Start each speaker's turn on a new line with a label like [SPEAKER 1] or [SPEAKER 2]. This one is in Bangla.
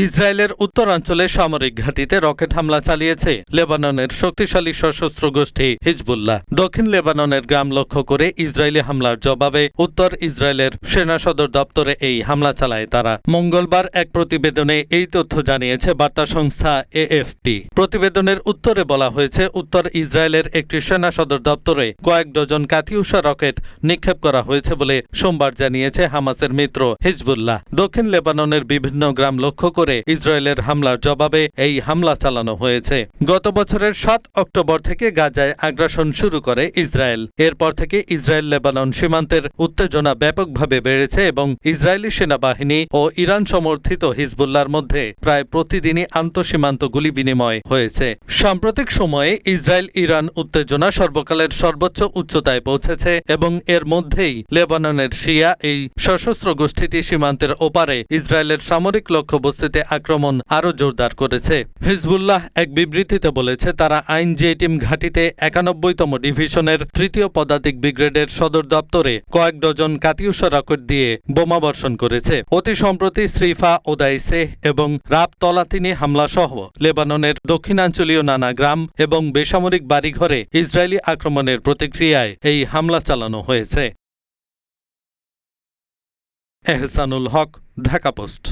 [SPEAKER 1] ইসরায়েলের উত্তরাঞ্চলে সামরিক ঘাঁটিতে রকেট হামলা চালিয়েছে লেবাননের শক্তিশালী সশস্ত্র গোষ্ঠী হিজবুল্লাহ। দক্ষিণ লেবাননের গ্রাম লক্ষ্য করে ইসরায়েলি হামলার জবাবে উত্তর ইসরায়েলের সেনা সদর দপ্তরে এই হামলা চালায় তারা। মঙ্গলবার এক প্রতিবেদনে এই তথ্য জানিয়েছে বার্তা সংস্থা এএফপি। প্রতিবেদনের উত্তরে বলা হয়েছে, উত্তর ইসরায়েলের একটি সেনা সদর দপ্তরে কয়েক ডজন কাতিউষা রকেট নিক্ষেপ করা হয়েছে বলে সোমবার জানিয়েছে হামাসের মিত্র হিজবুল্লাহ। দক্ষিণ লেবাননের বিভিন্ন গ্রাম লক্ষ্য করে ইসরায়েলের হামলার জবাবে এই হামলা চালানো হয়েছে। গত বছরের ৭ অক্টোবর থেকে গাজায় আগ্রাসন শুরু করে ইসরায়েল। এরপর থেকে ইসরায়েল লেবানন সীমান্তের উত্তেজনা ব্যাপকভাবে বেড়েছে এবং ইসরায়েলি সেনাবাহিনী ও ইরান সমর্থিত হিজবুল্লাহর মধ্যে প্রায় প্রতিদিনই আন্তঃসীমান্ত গুলি বিনিময় হয়েছে। সাম্প্রতিক সময়ে ইসরায়েল ইরান উত্তেজনা সর্বকালের সর্বোচ্চ উচ্চতায় পৌঁছেছে এবং এর মধ্যেই লেবাননের শিয়া এই সশস্ত্র গোষ্ঠীটি সীমান্তের ওপারে ইসরায়েলের সামরিক লক্ষ্যবস্তুতে আক্রমণ আরও জোরদার করেছে। হিজবুল্লাহ এক বিবৃতিতে বলেছে, তারা আইন জেটিম ঘাঁটিতে ৯১তম ডিভিশনের ৩য় পদাতিক ব্রিগেডের সদর দপ্তরে কয়েক ডজন কাতিউষা রকেট দিয়ে বোমাবর্ষণ করেছে। অতি সম্প্রতি শ্রীফা, ওদাইসে এবং রাব তলাতিনি হামলাসহ লেবাননের দক্ষিণাঞ্চলীয় নানা গ্রাম এবং বেসামরিক বাড়িঘরে ইসরায়েলি আক্রমণের প্রতিক্রিয়ায় এই হামলা চালানো হয়েছে। এহসানুল হক, ঢাকা পোস্ট।